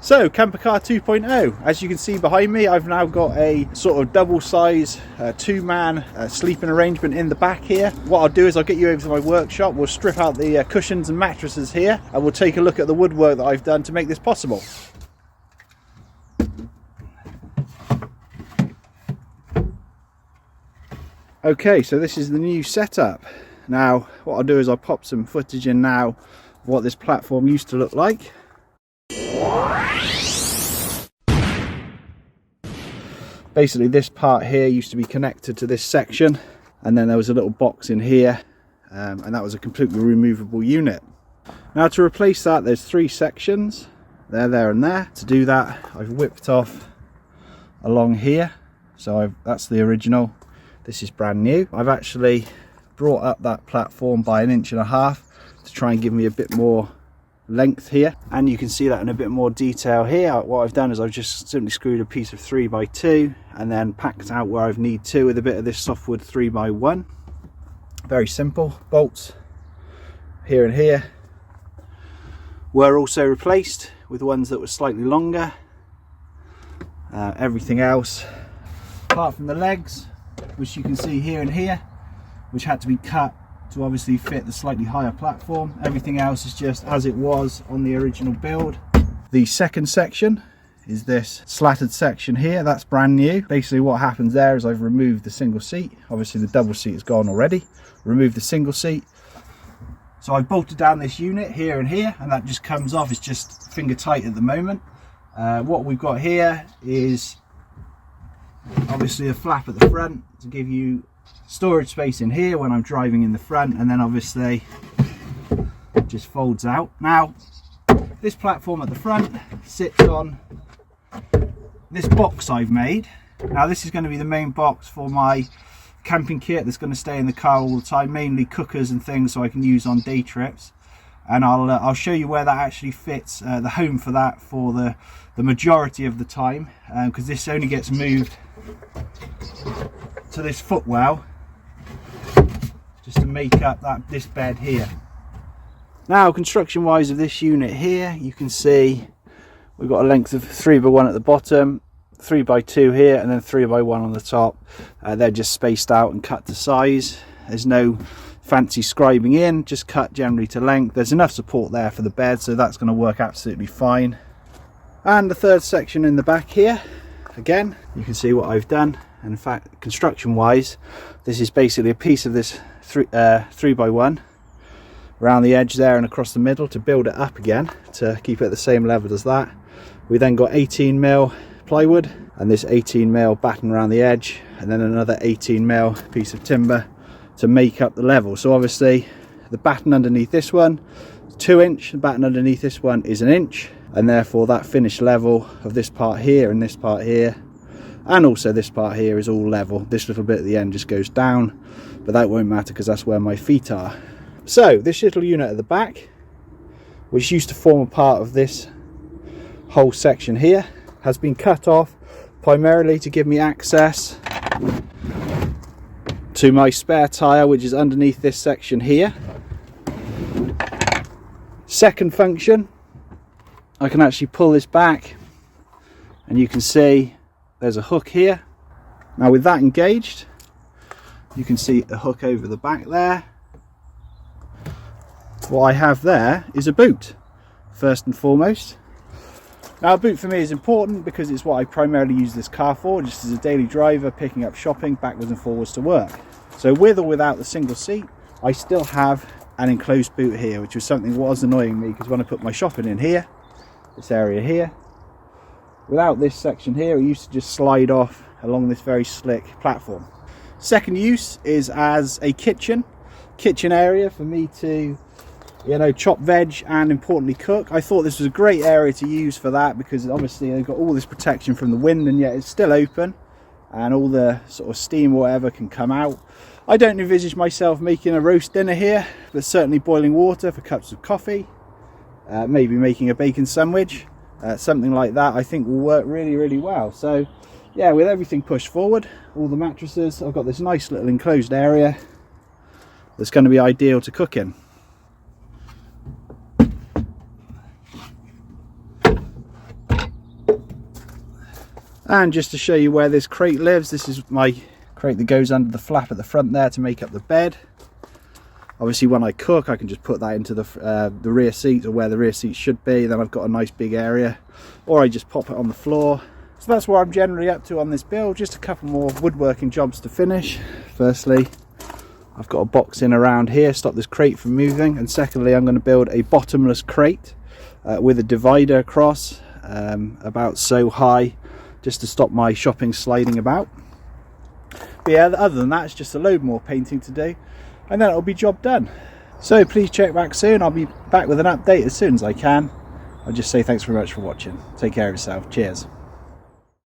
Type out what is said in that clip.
So, camper car 2.0, as you can see behind me, I've now got a sort of double size two-man sleeping arrangement in the back here. What I'll do is I'll get you over to my workshop, we'll strip out the cushions and mattresses here, and we'll take a look at the woodwork that I've done to make this possible. Okay, so this is the new setup. Now, what I'll do is I'll pop some footage in now of what this platform used to look like. Basically, this part here used to be connected to this section, and then there was a little box in here, and that was a completely removable unit. Now, to replace that, there's three sections, there and there. To do that, I've whipped off along here, so that's the original. This is brand new. I've actually brought up that platform by 1.5 inches to try and give me a bit more length here, and you can see that in a bit more detail here. What I've done is I've just simply screwed a piece of 3x2 and then packed out where I've need to with a bit of this softwood 3x1. Very simple. Bolts here and here were also replaced with ones that were slightly longer. Everything else, apart from the legs, which you can see here and here, which had to be cut to obviously fit the slightly higher platform. Everything else is just as it was on the original build. The second section is this slatted section here. That's brand new. Basically what happens there is I've removed the single seat. Obviously the double seat is gone already. Removed the single seat. So I've bolted down this unit here and here, and that just comes off. It's just finger tight at the moment. What we've got here is obviously a flap at the front to give you storage space in here when I'm driving in the front, and then obviously it just folds out. Now this platform at the front sits on this box I've made. Now this is going to be the main box for my camping kit that's going to stay in the car all the time, mainly cookers and things so I can use on day trips, and I'll show you where that actually fits, the home for that for the majority of the time, because this only gets moved to this footwell just to make up this bed here. Now, construction wise of this unit here, you can see we've got a length of 3x1 at the bottom, 3x2 here, and then 3x1 on the top. They're just spaced out and cut to size. There's no fancy scribing in, just cut generally to length. There's enough support there for the bed, so that's going to work absolutely fine. And the third section in the back here, again, you can see what I've done. And in fact, construction wise, this is basically a piece of this 3x1 around the edge there and across the middle to build it up again to keep it at the same level as that. We then got 18mm plywood and this 18mm batten around the edge, and then another 18mm piece of timber to make up the level. So obviously the batten underneath this one is 2 inch, the batten underneath this one is 1 inch, and therefore that finished level of this part here and this part here and also this part here is all level. This little bit at the end just goes down, but that won't matter because that's where my feet are. So this little unit at the back, which used to form a part of this whole section here, has been cut off primarily to give me access to my spare tyre, which is underneath this section here. Second function, I can actually pull this back and you can see there's a hook here. Now with that engaged, you can see a hook over the back there. What I have there is a boot, first and foremost. Now a boot for me is important because it's what I primarily use this car for, just as a daily driver, picking up shopping backwards and forwards to work. So with or without the single seat, I still have an enclosed boot here, which was something that was annoying me because when I put my shopping in here, this area here, without this section here, it used to just slide off along this very slick platform. Second use is as a kitchen area for me to, you know, chop veg and importantly cook. I thought this was a great area to use for that because obviously they've got all this protection from the wind and yet it's still open and all the sort of steam or whatever can come out. I don't envisage myself making a roast dinner here, but certainly boiling water for cups of coffee, maybe making a bacon sandwich. Something like that I think will work really, really well. So yeah, with everything pushed forward, all the mattresses, I've got this nice little enclosed area that's going to be ideal to cook in. And just to show you where this crate lives, this is my crate that goes under the flap at the front there to make up the bed. Obviously when I cook I can just put that into the rear seat, or where the rear seat should be, then I've got a nice big area, or I just pop it on the floor. So that's what I'm generally up to on this build. Just a couple more woodworking jobs to finish. Firstly, I've got a box in around here, stop this crate from moving, and secondly I'm going to build a bottomless crate with a divider across about so high, just to stop my shopping sliding about. But yeah, other than that, it's just a load more painting to do, and then it'll be job done. So please check back soon. I'll be back with an update as soon as I can. I'll just say thanks very much for watching. Take care of yourself. Cheers.